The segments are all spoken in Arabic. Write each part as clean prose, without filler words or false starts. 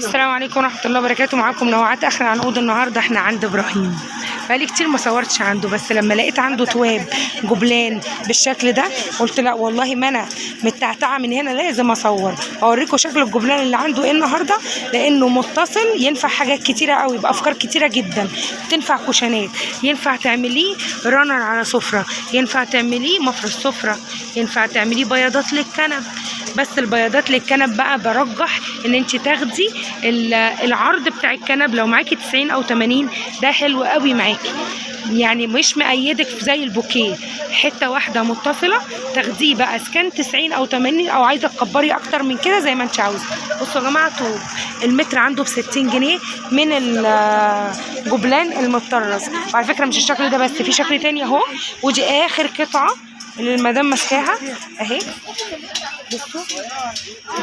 السلام عليكم ورحمة الله وبركاته. معاكم نوعات اخر عنقود. النهارده احنا عند ابراهيم، بقالي كتير ما صورتش عنده، بس لما لقيت عنده تواب جبلان بالشكل ده قلت لا والله ما انا متعتعه من هنا، لازم اصور اوريكم شكل الجبلان اللي عنده ايه النهارده، لانه متصل ينفع حاجات كتيره قوي بافكار كتيره جدا. تنفع كوشنات، ينفع تعمليه رانر على سفره، ينفع تعمليه مفرش سفره، ينفع تعمليه بياضات للكنب. بس البياضات للكنب بقى برجح ان انت تاخدي العرض بتاع الكنب، لو معاكي 90 او 80 ده حلو قوي معاكي، يعني مش مقيدك زي البوكيه، حته واحده متصله تاخديه بقى اسكان 90 او 80، او عايزه تكبري اكتر من كده زي ما انت عاوزه. بصوا يا جماعه، طوب المتر عنده ب 60 جنيه من الجبلان المطرز. وعلى فكره مش الشكل ده بس، في شكل تاني اهو، ودي اخر قطعه اللي المدام ماسكاها اهي.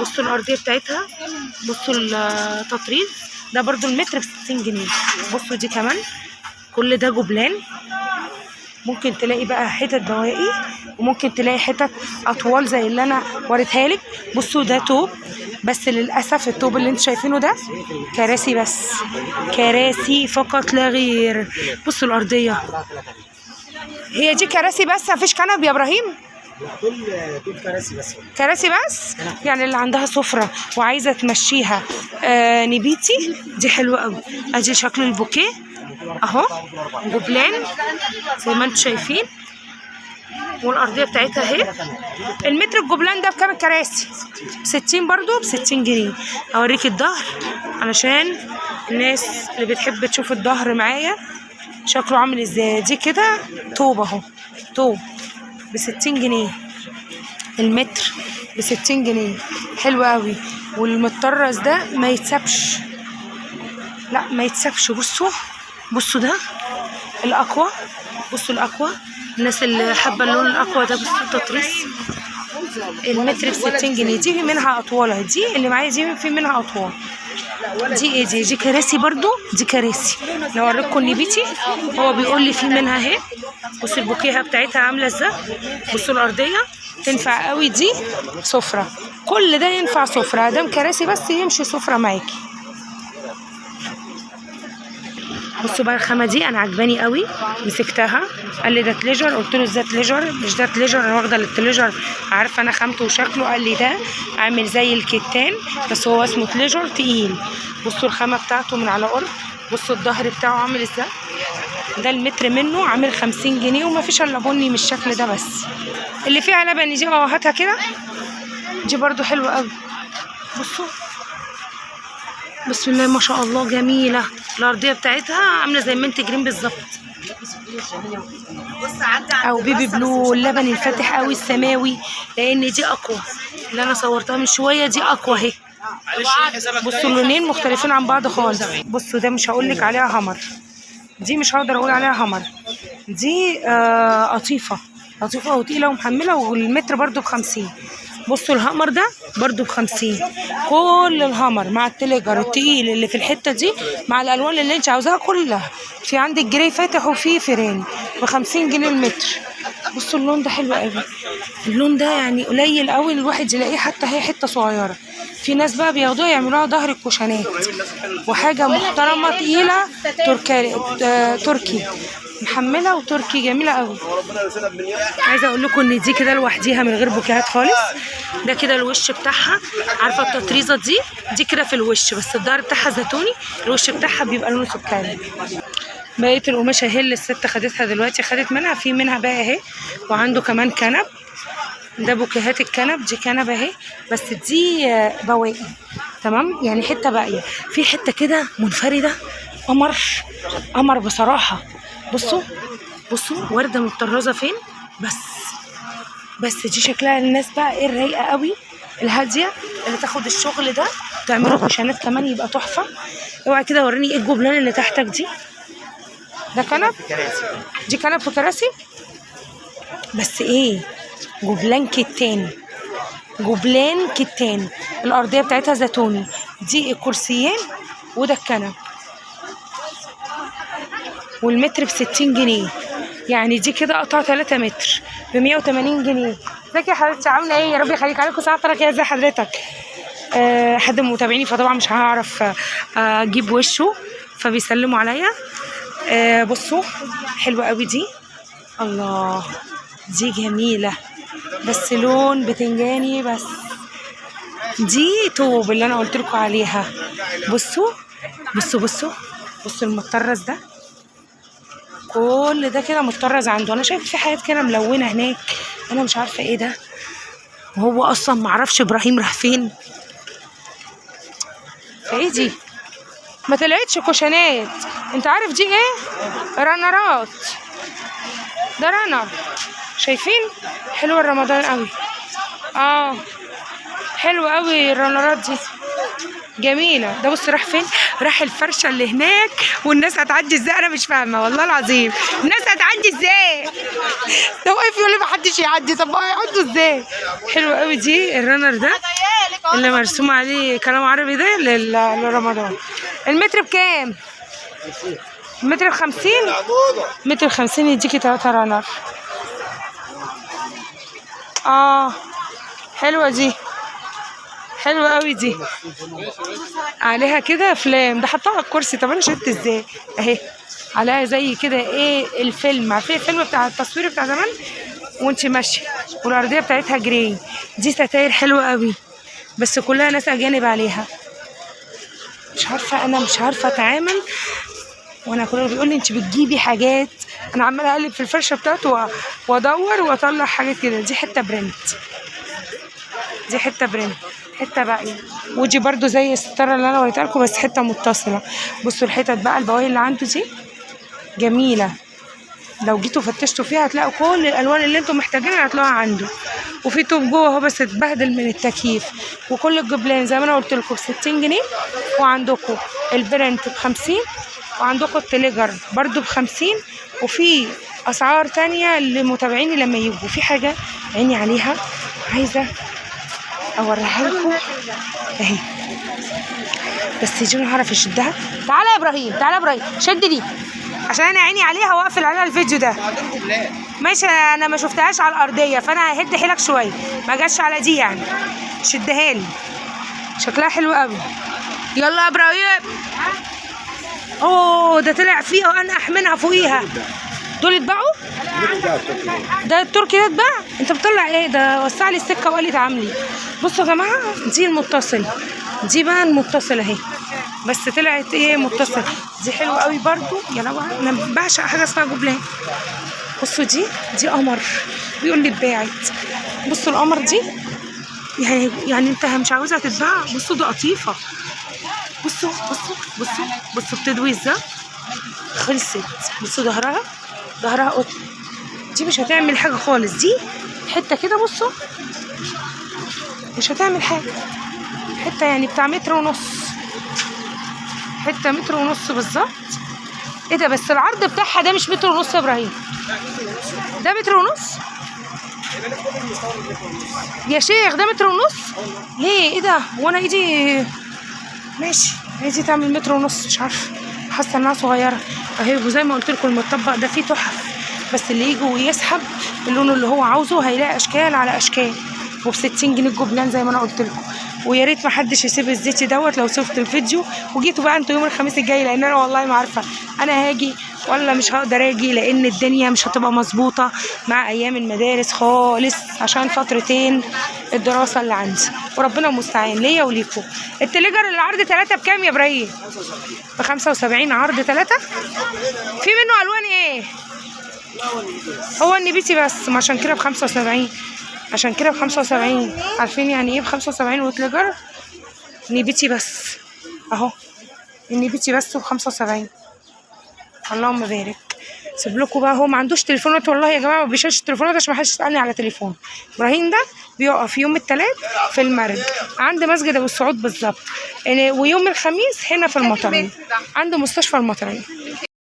بصوا الارضيه بتاعتها، بصوا التطريز ده برضو المتر ب 60 جنيه. بصوا دي كمان، كل ده جبلان. ممكن تلاقي بقى حتت بواقي، وممكن تلاقي حتت اطوال زي اللي انا وريتها لك. بصوا ده توب، بس للاسف التوب اللي انتوا شايفينه ده كراسي بس، كراسي فقط لا غير. بصوا الارضيه، هي دي كراسي بس، مفيش كنب يا ابراهيم؟ كل كراسي بس. كراسي بس، يعني اللي عندها سفره وعايزه تمشيها نبيتي دي حلوه قوي. ادي شكل البوكيه اهو، جبلان زي ما انتم شايفين، والارضيه بتاعتها اهي. المتر الجبلان ده بكام الكراسي؟ ب 60 برضو، ب 60 جنيه. اوريك الظهر علشان الناس اللي بتحب تشوف الظهر معايا شكله عامل ازاي. دي كده طوب اهو، طوب ب 60 جنيه المتر، ب 60 جنيه، حلو قوي. والمطرز ده ما يتسابش، لا ما يتسابش. بصوا ده الاقوى، بصوا الاقوى، الناس اللي حابه اللون الاقوى ده. بصوا التطريز، المتر ب 60 جنيه. دي منها اطوال، دي اللي معايا دي في منها اطوال. دي ايه دي كراسي برضو، دي كراسي. لو اوريكم النبيتي هو بيقول لي في منها اهي. بصوا البوكيهه بتاعتها عامله ازاي، بصوا الارضيه تنفع قوي، دي سفره، كل ده ينفع سفره، ادام كراسي بس يمشي سفره معاكي. بصوا بقى الخامه دي انا عجباني قوي، مسكتها قال لي ده تليجر، قلت له ازاي تليجر؟ مش ده تليجر، انا واخده التليجر عارفه انا خامته وشكله. قال لي ده عامل زي الكتان بس هو اسمه تليجر تقيل. بصوا الخامه بتاعته من على قرب، بصوا الظهر بتاعه عامل ازاي. ده المتر منه عامل 50 جنيه، وما فيش الا بني من الشكل ده بس. اللي فيها لبن دي هاتها كده، دي برضو حلوه قوي. بصوا بسم الله ما شاء الله، جميله. الارضيه بتاعتها عامله زي منت جرين بالظبط، او بيبي بلو، اللبن الفاتح قوي السماوي، لان دي اقوى. اللي انا صورتها من شويه دي اقوى اهي. بصوا اللونين مختلفين عن بعض خالص. بصوا ده مش هقول لك عليها همر، دي مش هقدر اقول عليها همر، دي قطيفه وتقيله ومحمله، والمتر برضو ب50. بصوا الهمر ده برضو ب50، كل الهمر مع التليجر التقيل اللي في الحته دي مع الالوان اللي انت عاوزاها كلها. في عندك جراي فاتح وفي فراني ب50 جنيه المتر. بصوا اللون ده حلو قوي، اللون ده يعني قليل قوي الواحد يلاقيه، حتى هي حته صغيره. في ناس بقى بياخدوها يعملوها ظهر الكوشنات، وحاجه محترمه تقيله، تركي محمله وتركي، جميله قوي. عايزه اقول لكم ان دي كده لوحديها من غير بوكيهات خالص. ده كده الوش بتاعها، عارفه التطريزه دي كده في الوش، بس الظهر بتاعها زيتوني، الوش بتاعها بيبقى لونه سكري. بقيه القماشه اهي اللي الست خدتها دلوقتي، خدت منها، في منها بقى اهي. وعنده كمان كنب، ده بوكيهات الكنب، دي كنب اهي، بس دي بواقي تمام، يعني حته باقيه، في حته كده منفرده، قمر بصراحه. بصوا ورده مطرزه فين، بس دي شكلها الناس بقى ايه الرايقه قوي الهاديه اللي تاخد الشغل ده تعمله كوشانات كمان يبقى تحفه. اوعي كده وريني ايه الجبلان اللي تحتك دي. ده كنب، دي كنب في كراسي، بس ايه، جبلان كتان، الارضيه بتاعتها زيتوني. دي الكرسيين وده الكنب، والمتر ب 60 جنيه، يعني دي كده قطعه 3 متر ب 180 جنيه. ازيك يا حبيبتي عامله ايه؟ يا رب يخليك، عليكم ساعه فرج. ازي حضرتك؟ حد من متابعيني، فطبعا مش هعرف اجيب وشه، فبيسلموا عليا. بصوا حلوه قوي دي، الله دي جميله بس لون بتنجاني بس. دي توب اللي انا قلت لكم عليها. بصوا بصوا بصوا بصوا المطرز ده، كل ده كده مطرز عنده. انا شايف في حاجات كده ملونه هناك، انا مش عارفه ايه ده، وهو اصلا معرفش ابراهيم راح فين. فايه دي؟ ما طلعتش كوشنات. انت عارف دي ايه؟ رنرات. ده رنر، شايفين؟ حلوه رمضان قوي. حلوه قوي الرنرات دي، جميله. ده بص راح فين؟ راح الفرشه اللي هناك، والناس هتعدي ازاي؟ انا مش فاهمه والله العظيم، الناس هتعدي ازاي؟ ده واقف يقول لي ما حدش يعدي، طب ما هيعدوا ازاي؟ حلوه قوي دي الرنر ده اللي مرسوم عليه كلام عربي ده لرمضان. المتر بكام؟ المتر ب50. متر 50 يديكي 3 رنر. حلوه دي، حلوه قوي دي، عليها كده افلام. ده حطها على الكرسي، طب انا شلت ازاي؟ اهي عليها زي كده ايه الفيلم، عارفين الفيلم بتاع التصوير بتاع زمان وانت ماشيه، والارضيه بتاعتها جراي. دي ستاير حلوه قوي بس كلها ناس اجانب عليها. مش عارفه، انا مش عارفه اتعامل، وانا كله بيقول لي انت بتجيبي حاجات. انا عماله اقلب في الفرشه بتاعته وادور واطلع حاجات كده. دي حته برنت، دي حته برنت، حته باقيه. ودي برضو زي الستاره اللي انا وريتها لكم بس حته متصله. بصوا الحتت بقى البواقي اللي عنده دي جميله، لو جيتوا فتشتوا فيها هتلاقوا كل الالوان اللي انتم محتاجينها هتلاقوها عنده. وفي توب جوه اهو بس اتبهدل من التكييف. وكل الجبلان زي ما انا قلت لكم ب60 جنيه، وعندكم البرنت ب50، وعندكم التليجر برضو ب50. وفي اسعار تانية لمتابعيني لما يجوا. في حاجه عيني عليها عايزه اوريها لكم اهي، بس يجي انا هعرف اشدها. تعالى يا ابراهيم، تعالى يا ابراهيم، شد دي عشان انا عيني عليها واقفل عليها الفيديو ده. ماشي، انا ما شفتهاش على الارضيه فانا ههد حيلك شويه، ما جاتش على دي يعني. شدها لي، شكلها حلو قوي. يلا يا ابراهيم. ده طلع فيها وانقح منها فوقيها. دول اتباعوا؟ ده التركي ده اتباع؟ انت بتطلع ايه ده؟ وسع لي السكه وقال لي تعاملي. بصوا يا جماعه دي المتصل، دي بقى المتصل اهي، بس طلعت ايه متصل. دي حلوه قوي برضو يا لو انا بعشق حاجه اسمها جبلان. بصوا دي قمر، بيقول لي اتباعت. بصوا القمر دي يعني انت مش عاوزها تتباع. بصوا دي قطيفه، بصوا بصوا بصوا بصوا بتدوي ازاي، خلصت. بصوا ظهرها قطن. دي مش هتعمل حاجه خالص، دي حته كده بصوا مش هتعمل حاجه، حته يعني بتاع 1.5 متر، حته 1.5 متر بالظبط. ايه ده؟ بس العرض بتاعها ده مش 1.5 متر يا ابراهيم، ده 1.5 متر يا شيخ، ده 1.5 متر. ليه؟ ايه ده؟ وانا ايدي ماشي، ايدي تعمل 1.5 متر، مش عارفه، حاسه انها صغيره اهي. وزي ما قلت لكم المطبق ده فيه تحف، بس اللي يجي ويسحب اللون اللي هو عاوزه هيلاقي اشكال على اشكال. وب60 جنيه الجبلان زي ما انا قلت لكم. ويا ريت ما حدش يسيب الزيتي دوت لو شفت الفيديو وجيتوا بقى انتوا يوم الخميس الجاي، لان انا والله ما عارفه انا هاجي ولا مش هقدر اجي، لان الدنيا مش هتبقى مظبوطه مع ايام المدارس خالص عشان فترتين الدراسه اللي عندي، وربنا المستعان ليا وليكم. التليجر العرض 3 بكام يا ابراهيم؟ ب75 عرض 3. في منه الوان ايه؟ هو النبيتي بس، ما عشان كده ب75، عشان كده ب75. عارفين يعني ايه ب75 وتليجر؟ نبيتي بس اهو، النبيتي بس ب75. اللهم بارك. سيب لكم بقى، هو ما عندوش تليفونات والله يا جماعه، ما بيشيلش تليفونات عشان ما حدش يسالني على تليفون. ابراهيم ده بيقف يوم الثلاث في المرج عند مسجد ابو السعود بالظبط، ويوم الخميس هنا في المطريه عند مستشفى المطريه.